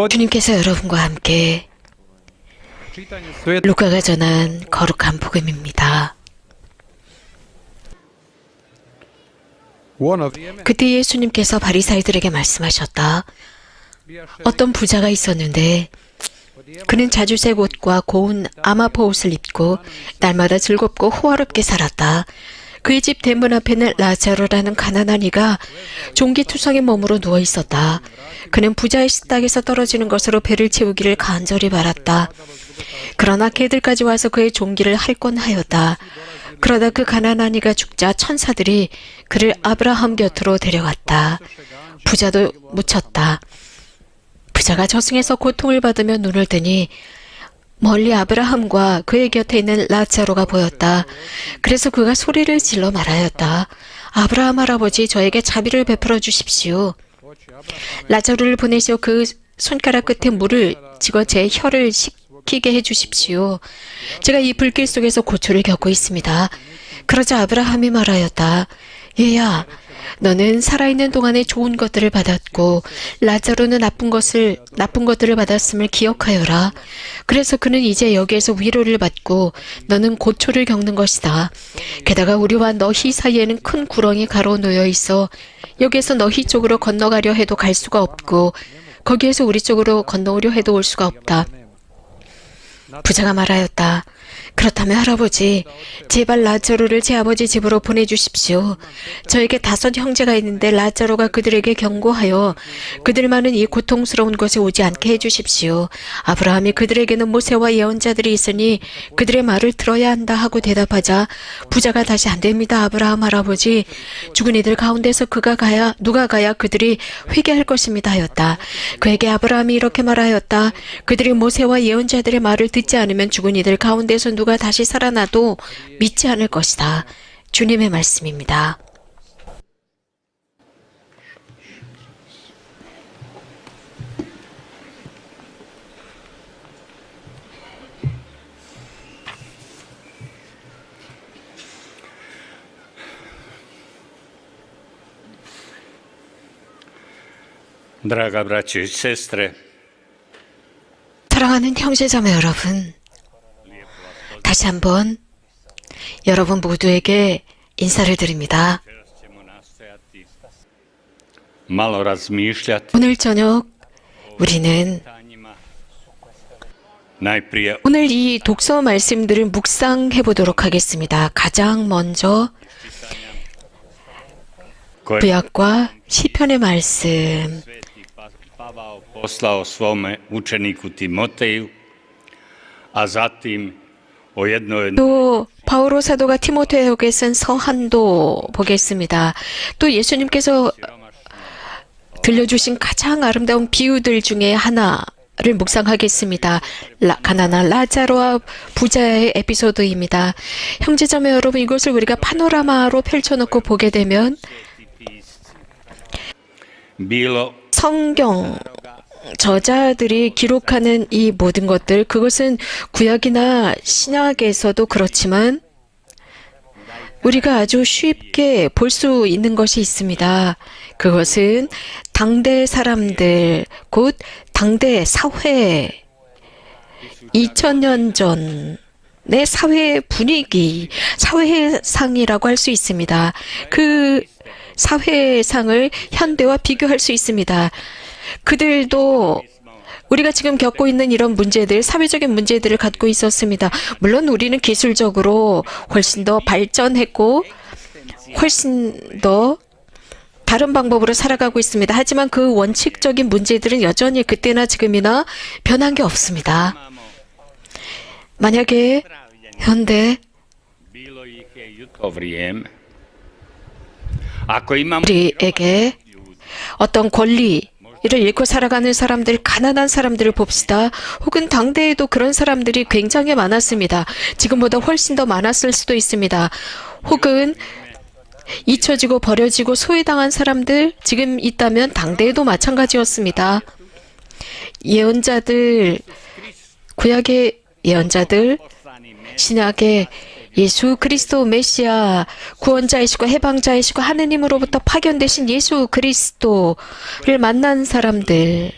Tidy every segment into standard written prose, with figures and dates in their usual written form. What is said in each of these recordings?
주님께서 여러분과 함께 루카가 전한 거룩한 복음입니다. 그때 예수님께서 바리사이들에게 말씀하셨다. 어떤 부자가 있었는데 그는 자주색 옷과 고운 아마포 옷을 입고 날마다 즐겁고 호화롭게 살았다. 그의 집 대문 앞에는 라자로라는 가난한 이가 종기투성인 몸으로 누워 있었다. 그는 부자의 식탁에서 떨어지는 것으로 배를 채우기를 간절히 바랐다. 그러나 개들까지 와서 그의 종기를 할권 하였다. 그러다 그 가난한 이가 죽자 천사들이 그를 아브라함 곁으로 데려갔다. 부자도 묻혔다. 부자가 저승에서 고통을 받으며 눈을 뜨니 멀리 아브라함과 그의 곁에 있는 라자로가 보였다. 그래서 그가 소리를 질러 말하였다. 아브라함 할아버지, 저에게 자비를 베풀어 주십시오. 라자로를 보내시어 그 손가락 끝에 물을 찍어 제 혀를 식히게 해주십시오. 제가 이 불길 속에서 고초를 겪고 있습니다. 그러자 아브라함이 말하였다. 얘야, 너는 살아있는 동안에 좋은 것들을 받았고 라자로는 나쁜 것들을 받았음을 기억하여라. 그래서 그는 이제 여기에서 위로를 받고 너는 고초를 겪는 것이다. 게다가 우리와 너희 사이에는 큰 구렁이 가로놓여 있어 여기에서 너희 쪽으로 건너가려 해도 갈 수가 없고 거기에서 우리 쪽으로 건너오려 해도 올 수가 없다. 부자가 말하였다. 그렇다면 할아버지, 제발 라자로를 제 아버지 집으로 보내주십시오. 저에게 5 형제가 있는데 라자로가 그들에게 경고하여 그들만은 이 고통스러운 곳에 오지 않게 해주십시오. 아브라함이 그들에게는 모세와 예언자들이 있으니 그들의 말을 들어야 한다 하고 대답하자 부자가 다시 안 됩니다. 아브라함 할아버지, 죽은 이들 가운데서 누가 가야 그들이 회개할 것입니다 하였다. 그에게 아브라함이 이렇게 말하였다. 그들이 모세와 예언자들의 말을 듣지 않으면 죽은 이들 가운데서 누가 다시 살아나도 믿지 않을 것이다. 주님의 말씀입니다. Draga braćo i sestre, 사랑하는 형제자매 여러분, 다시 한번 여러분 모두에게 인사를 드립니다. malo razmišljati 오늘 저녁 우리는 najprije 오늘 이 독서 말씀들을 묵상해 보도록 하겠습니다. 가장 먼저 koje 구약과 시편의 말씀, Sveti Pavao poslao svome učeniku Timoteju, a zatim o jednoj 또 바오로 사도가 티모테에게 쓴 서한도 보겠습니다. 또 예수님께서 들려주신 가장 아름다운 비유들 중에 하나를 묵상하겠습니다. 가난한 라자로와 부자의 에피소드입니다. 형제자매 여러분, 이것을 우리가 파노라마로 펼쳐놓고 보게 되면 bilo 성경 저자들이 기록하는 이 모든 것들, 그것은 구약이나 신약에서도 그렇지만 우리가 아주 쉽게 볼 수 있는 것이 있습니다. 그것은 당대 사람들, 곧 당대 사회, 2000년 전의 사회 분위기, 사회상이라고 할 수 있습니다. 그 사회상을 현대와 비교할 수 있습니다. 그들도 우리가 지금 겪고 있는 이런 문제들, 사회적인 문제들을 갖고 있었습니다. 물론 우리는 기술적으로 훨씬 더 발전했고 훨씬 더 다른 방법으로 살아가고 있습니다. 하지만 그 원칙적인 문제들은 여전히 그때나 지금이나 변한 게 없습니다. 만약에 현대 bilo ih je i u to vrijeme. Ako imamo 우리에게 어떤 권리를 잃고 살아가는 사람들, 가난한 사람들을 봅시다. 혹은 당대에도 그런 사람들이 굉장히 많았습니다. 지금보다 훨씬 더 많았을 수도 있습니다. 혹은 잊혀지고 버려지고 소외당한 사람들 지금 있다면 당대에도 마찬가지였습니다. 예언자들, 구약의 예언자들, 신약에 예수 그리스도 메시아 구원자이시고 해방자이시고 하느님으로부터 파견되신 예수 그리스도를 만난 사람들,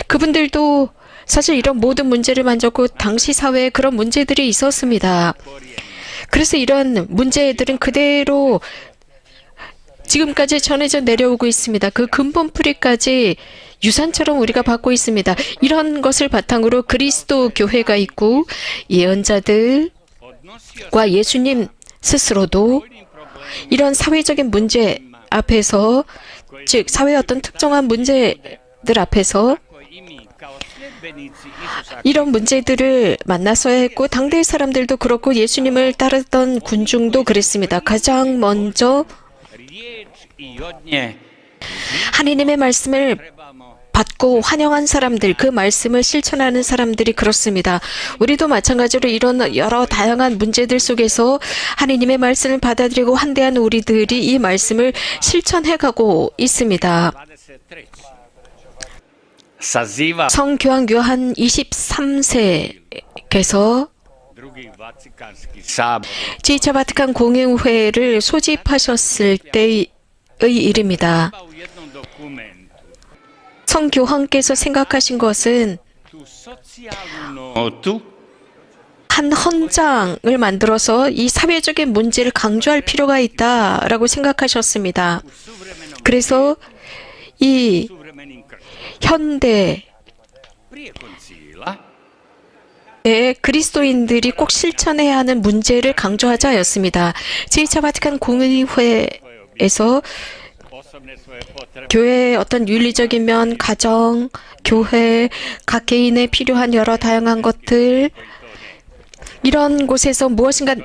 그분들도 사실 이런 모든 문제를 만졌고 당시 사회에 그런 문제들이 있었습니다. 그래서 이런 문제들은 그대로 지금까지 전해져 내려오고 있습니다. 그 근본 뿌리까지 유산처럼 우리가 받고 있습니다. 이런 것을 바탕으로 그리스도 교회가 있고 예언자들과 예수님 스스로도 이런 사회적인 문제 앞에서, 즉 사회의 어떤 특정한 문제들 앞에서 이런 문제들을 만났어야 했고 당대의 사람들도 그렇고 예수님을 따르던 군중도 그랬습니다. 가장 먼저 하느님의 말씀을 받고 환영한 사람들, 그 말씀을 실천하는 사람들이 그렇습니다. 우리도 마찬가지로 이런 여러 다양한 문제들 속에서 하느님의 말씀을 받아들이고 환대한 우리들이 이 말씀을 실천해가고 있습니다. 성교황 요한 23세께서 제2차 바티칸 공의회를 소집하셨을 때의 일입니다. 성교황께서 생각하신 것은 한 헌장을 만들어서 이 사회적인 문제를 강조할 필요가 있다라고 생각하셨습니다. 그래서 이 현대 그리스도인들이 꼭 실천해야 하는 문제를 강조하자였습니다. 제2차 바티칸 공의회에서 교회의 어떤 윤리적인 면, 가정, 교회, 각 개인에 필요한 여러 다양한 것들, 이런 곳에서 무엇인가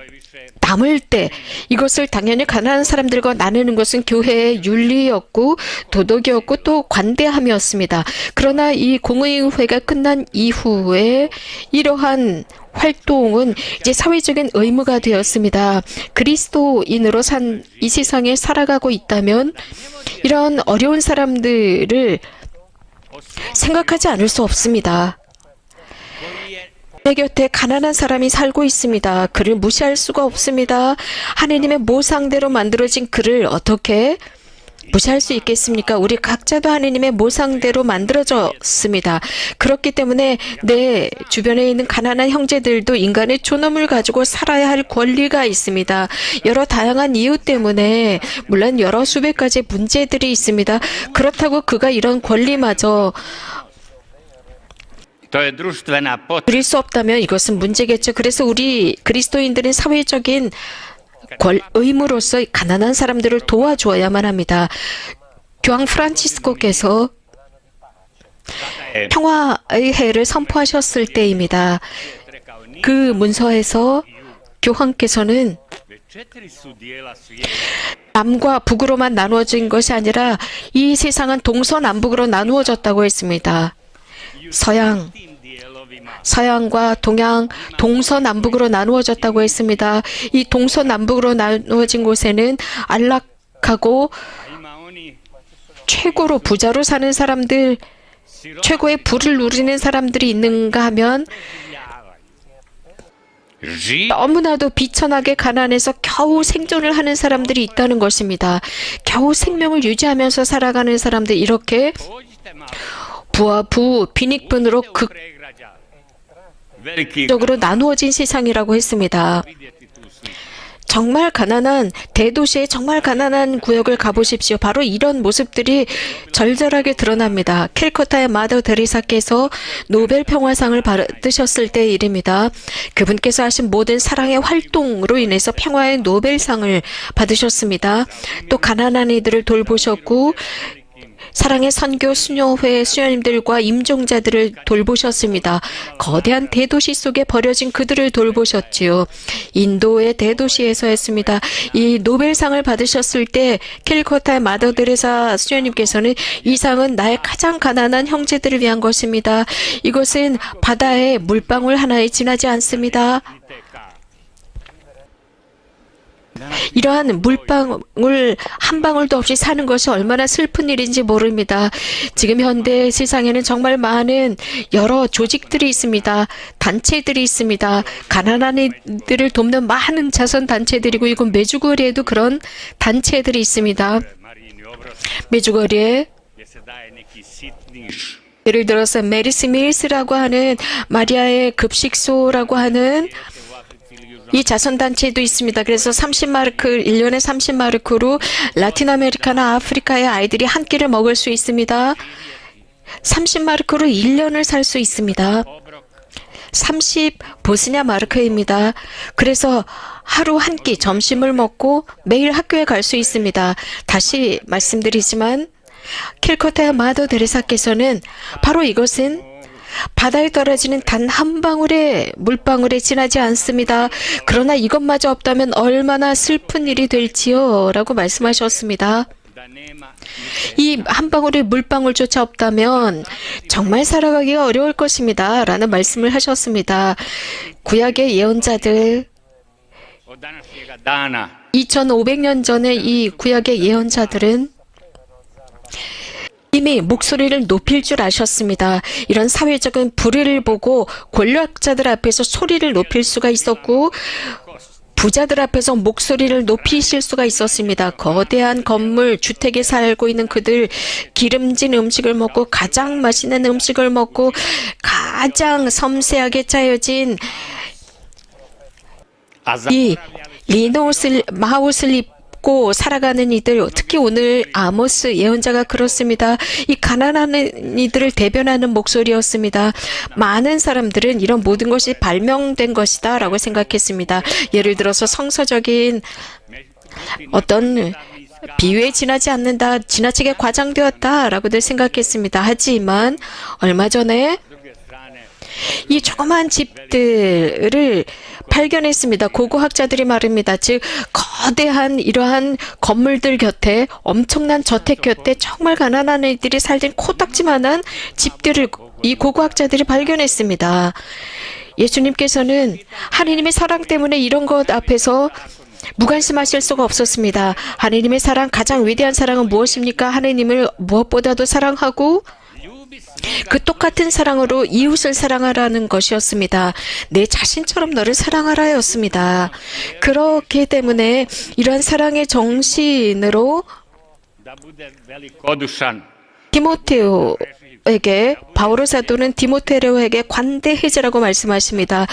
남을 때 이것을 당연히 가난한 사람들과 나누는 것은 교회의 윤리였고 도덕이었고 또 관대함이었습니다. 그러나 이 공의회가 끝난 이후에 이러한 활동은 이제 사회적인 의무가 되었습니다. 그리스도인으로 산 이 세상에 살아가고 있다면 이런 어려운 사람들을 생각하지 않을 수 없습니다. 내 곁에 가난한 사람이 살고 있습니다. 그를 무시할 수가 없습니다. 하느님의 모상대로 만들어진 그를 어떻게 무시할 수 있겠습니까? 우리 각자도 하느님의 모상대로 만들어졌습니다. 그렇기 때문에 내 주변에 있는 가난한 형제들도 인간의 존엄을 가지고 살아야 할 권리가 있습니다. 여러 다양한 이유 때문에 물론 여러 수백 가지 문제들이 있습니다. 그렇다고 그가 이런 권리마저 드릴 수 없다면 이것은 문제겠죠. 그래서 우리 그리스도인들은 사회적인 의무로서 가난한 사람들을 도와주어야만 합니다. 교황 프란치스코께서 평화의 해를 선포하셨을 때입니다. 그 문서에서 교황께서는 남과 북으로만 나누어진 것이 아니라 이 세상은 동서남북으로 나누어졌다고 했습니다. 서양과 동양, 동서남북으로 나누어졌다고 했습니다. 이 동서남북으로 나누어진 곳에는 안락하고 최고로 부자로 사는 사람들, 최고의 부를 누리는 사람들이 있는가 하면 너무나도 비천하게 가난해서 겨우 생존을 하는 사람들이 있다는 것입니다. 겨우 생명을 유지하면서 살아가는 사람들, 이렇게 부와 부, 빈익분으로 극적으로 나누어진 세상이라고 했습니다. 정말 가난한 대도시의 정말 가난한 구역을 가보십시오. 바로 이런 모습들이 절절하게 드러납니다. 캘커타의 마더 데리사께서 노벨 평화상을 받으셨을 때의 일입니다. 그분께서 하신 모든 사랑의 활동으로 인해서 평화의 노벨상을 받으셨습니다. 또 가난한 이들을 돌보셨고 사랑의 선교 수녀회 수녀님들과 임종자들을 돌보셨습니다. 거대한 대도시 속에 버려진 그들을 돌보셨지요. 인도의 대도시에서 했습니다. 이 노벨상을 받으셨을 때 캘커타의 마더 데레사 수녀님께서는 이 상은 나의 가장 가난한 형제들을 위한 것입니다. 이것은 바다에 물방울 하나에 지나지 않습니다. 이러한 물방울 한 방울도 없이 사는 것이 얼마나 슬픈 일인지 모릅니다. 지금 현대 세상에는 정말 많은 여러 조직들이 있습니다. 단체들이 있습니다. 가난한 이들을 돕는 많은 자선 단체들이고 이곳 메주거리에도 그런 단체들이 있습니다. 메주거리에 예를 들어서 메리스 밀스라고 하는 마리아의 급식소라고 하는 이 자선단체도 있습니다. 그래서 30마르크, 1년에 30마르크로 라틴 아메리카나 아프리카의 아이들이 한 끼를 먹을 수 있습니다. 30마르크로 1년을 살 수 있습니다. 30 보스냐 마르크입니다. 그래서 하루 한 끼 점심을 먹고 매일 학교에 갈 수 있습니다. 다시 말씀드리지만 캘커타의 마더 데레사께서는 바로 이것은 바다에 떨어지는 단 한 방울의 물방울에 지나지 않습니다. 그러나 이것마저 없다면 얼마나 슬픈 일이 될지요 라고 말씀하셨습니다. 이 한 방울의 물방울조차 없다면 정말 살아가기가 어려울 것입니다 라는 말씀을 하셨습니다. 구약의 예언자들 2500년 전에 이 구약의 예언자들은 이미 목소리를 높일 줄 아셨습니다. 이런 사회적인 불의를 보고 권력자들 앞에서 소리를 높일 수가 있었고 부자들 앞에서 목소리를 높이실 수가 있었습니다. 거대한 건물, 주택에 살고 있는 그들, 기름진 음식을 먹고 가장 맛있는 음식을 먹고 가장 섬세하게 짜여진 이 리노옷을, 마옷을 입고 살아가는 이들, 특히 오늘 아모스 예언자가 그렇습니다. 이 가난한 이들을 대변하는 목소리였습니다. 많은 사람들은 이런 모든 것이 발명된 것이다 라고 생각했습니다. 예를 들어서 성서적인 어떤 비유에 지나지 않는다, 지나치게 과장되었다 라고들 생각했습니다. 하지만 얼마 전에 이 조그만 집들을 발견했습니다. 고고학자들이 말입니다. 즉 거대한 이러한 건물들 곁에 엄청난 저택 곁에 정말 가난한 애들이 살던 코딱지만한 집들을 이 고고학자들이 발견했습니다. 예수님께서는 하느님의 사랑 때문에 이런 것 앞에서 무관심하실 수가 없었습니다. 하느님의 사랑, 가장 위대한 사랑은 무엇입니까? 하느님을 무엇보다도 사랑하고 그 똑같은 사랑으로 이웃을 사랑하라는 것이었습니다. 내 자신처럼 너를 사랑하라였습니다. 그렇기 때문에 이러한 사랑의 정신으로 디모테오에게 바오로 사도는 디모테오에게 관대해지라고 말씀하십니다.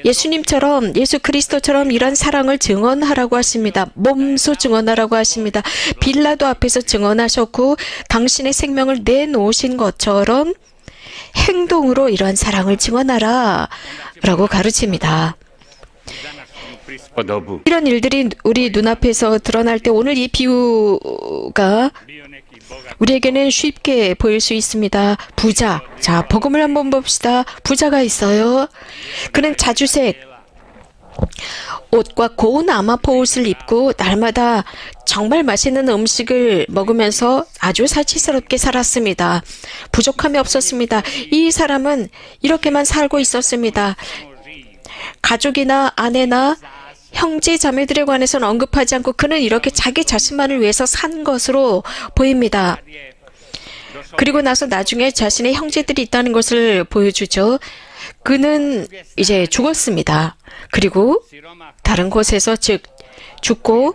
예수님처럼 예수 그리스도처럼 이런 사랑을 증언하라고 하십니다. 몸소 증언하라고 하십니다. 빌라도 앞에서 증언하셨고 당신의 생명을 내놓으신 것처럼 행동으로 이러한 사랑을 증언하라 라고 가르칩니다. 이런 일들이 우리 눈앞에서 드러날 때 오늘 이 비유가 우리에게는 쉽게 보일 수 있습니다. 부자. 자, 복음을 한번 봅시다. 부자가 있어요. 그는 자주색 옷과 고운 아마포 옷을 입고 날마다 정말 맛있는 음식을 먹으면서 아주 사치스럽게 살았습니다. 부족함이 없었습니다. 이 사람은 이렇게만 살고 있었습니다. 가족이나 아내나 형제 자매들에 관해서는 언급하지 않고 그는 이렇게 자기 자신만을 위해서 산 것으로 보입니다. 그리고 나서 나중에 자신의 형제들이 있다는 것을 보여주죠. 그는 이제 죽었습니다. 그리고 다른 곳에서 죽고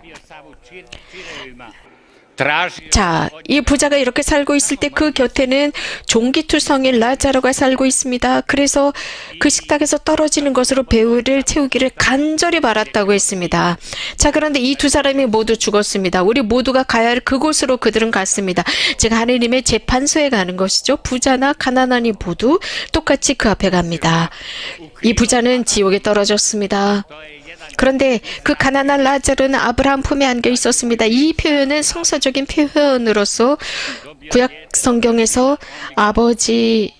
자, 이 부자가 이렇게 살고 있을 때 그 곁에는 종기투성인 라자로가 살고 있습니다. 그래서 그 식탁에서 떨어지는 것으로 배우를 채우기를 간절히 바랐다고 했습니다. 자, 그런데 이 두 사람이 모두 죽었습니다. 우리 모두가 가야 할 그곳으로 그들은 갔습니다. 즉 하느님의 재판소에 가는 것이죠. 부자나 가난한이 모두 똑같이 그 앞에 갑니다. 이 부자는 지옥에 떨어졌습니다. 그런데 그 가난한 라자로는 아브라함 품에 안겨 있었습니다. 이 표현은 성서적인 표현으로서 구약 성경에서 아버지가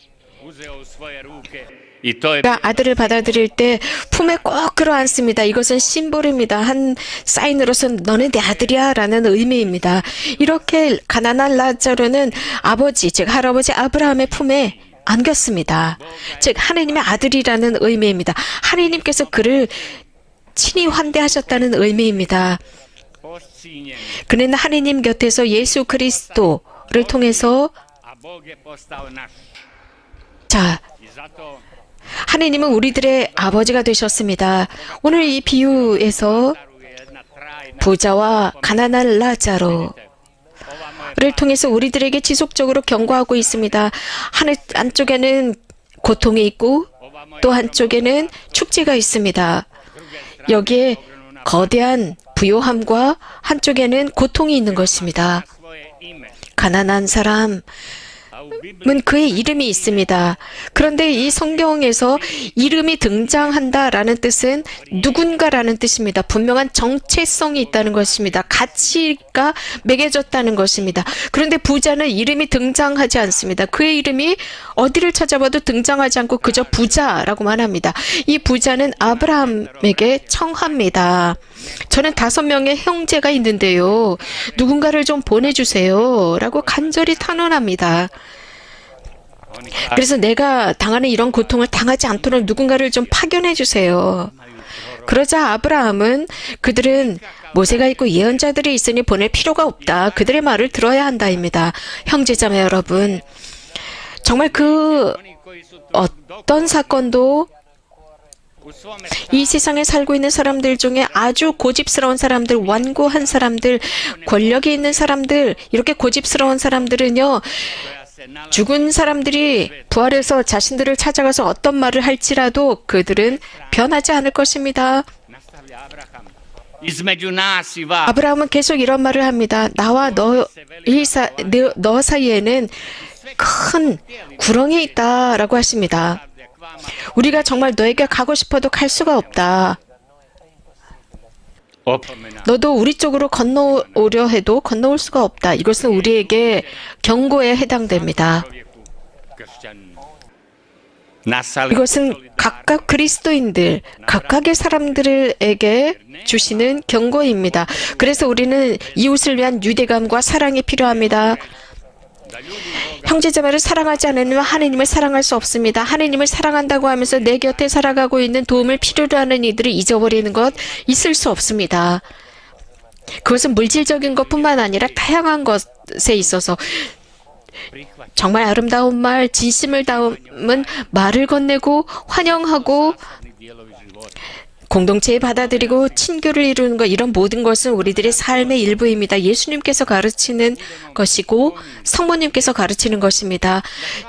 아들을 받아들일 때 품에 꼭 끌어안습니다. 이것은 심볼입니다. 한 사인으로서 너는 내 아들이야 라는 의미입니다. 이렇게 가난한 라자로는 아버지, 즉 할아버지 아브라함의 품에 안겼습니다. 즉 하느님의 아들이라는 의미입니다. 하느님께서 그를 친히 환대하셨다는 의미입니다. poscínený 그는 하느님 곁에서 예수 그리스도를 통해서 a Boh je postal náš. 자, I za to 하느님은 우리들의 아버지가 되셨습니다. 오늘 이 비유에서 daruje jedna trajná 부자와 가난한 라자로를 통해서 우리들에게 지속적으로 경고하고 있습니다. 한쪽에는 고통이 있고 또 한쪽에는 축제가 있습니다. 여기에 거대한 부요함과 한쪽에는 고통이 있는 것입니다. svoje ime. 가난한 사람은 A u Biblii 그의 이름이 있습니다. 그런데 이 성경에서 이름이 등장한다라는 뜻은 누군가라는 뜻입니다. 분명한 정체성이 있다는 것입니다. 가치가 매겨졌다는 것입니다. 그런데 부자는 이름이 등장하지 않습니다. 그의 이름이 어디를 찾아봐도 등장하지 않고 그저 부자라고만 합니다. 이 부자는 아브라함에게 청합니다. 저는 5명의 형제가 있는데요. 누군가를 좀 보내주세요. 라고 간절히 탄원합니다. 그래서 내가 당하는 이런 고통을 당하지 않도록 누군가를 좀 파견해 주세요. 그러자 아브라함은 그들은 모세가 있고 예언자들이 있으니 보낼 필요가 없다. 그들의 말을 들어야 한다입니다. 형제자매 여러분, 정말 그 어떤 사건도 u svome 이 세상에 살고 있는 사람들 중에 아주 고집스러운 사람들, 완고한 사람들, 권력이 있는 사람들, 이렇게 고집스러운 사람들은요, koja se nalazi 죽은 사람들이 부활해서 자신들을 찾아가서 어떤 말을 할지라도 그들은 변하지 않을 것입니다. nastavlja Abraham. Između nas i vas 아브라함은 계속 이런 말을 합니다. 나와 너 사이에는 큰 구렁이 있다라고 하십니다. k vama 우리가 정말 너에게 가고 싶어도 갈 수가 없다. opomena 너도 우리 쪽으로 건너오려 해도 건너올 수가 없다. 이것은 우리에게 경고에 해당됩니다. čovjeku kršćaninu. Nasali 이것은 각각 그리스도인들, 각각의 사람들에게 주시는 경고입니다. 그래서 우리는 이웃을 위한 유대감과 사랑이 필요합니다. 형제자매를 사랑하지 않으면 하느님을 사랑할 수 없습니다. 하느님을 사랑한다고 하면서 내 곁에 살아가고 있는 도움을 필요로 하는 이들을 잊어버리는 것 있을 수 없습니다. 그것은 물질적인 것뿐만 아니라 다양한 것에 있어서 정말 아름다운 말, 진심을 담은 말을 건네고 환영하고 dijelovi života. 공동체에 받아들이고 친교를 이루는 것, 이런 모든 것은 우리들의 삶의 일부입니다. 예수님께서 가르치는 것이고 성모님께서 가르치는 것입니다.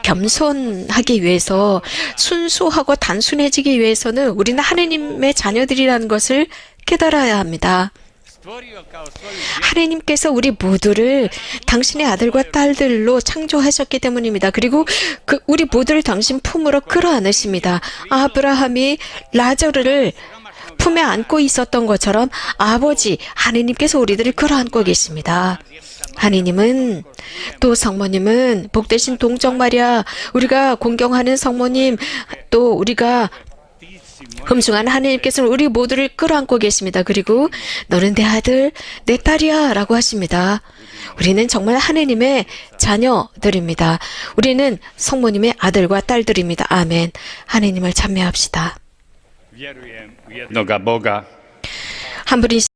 겸손하기 위해서, 순수하고 단순해지기 위해서는 우리는 하느님의 자녀들이라는 것을 깨달아야 합니다. Stvorio kao svoju 하느님께서 우리 모두를 당신의 아들과 딸들로 창조하셨기 때문입니다. 그리고 우리 모두를 당신 품으로 끌어안으십니다. 아브라함이 라자르를 품에 안고 있었던 것처럼 아버지 하느님께서 우리들을 끌어안고 계십니다. 하느님은, 또 성모님은, 복되신 동정 마리아, 우리가 공경하는 성모님, 또 우리가 흠숭한 하느님께서는 우리 모두를 끌어안고 계십니다. 그리고 너는 내 아들, 내 딸이야 라고 하십니다. 우리는 정말 하느님의 자녀들입니다. 우리는 성모님의 아들과 딸들입니다. 아멘. 하느님을 찬미합시다. vjerujem u jednoga Boga, 한 분이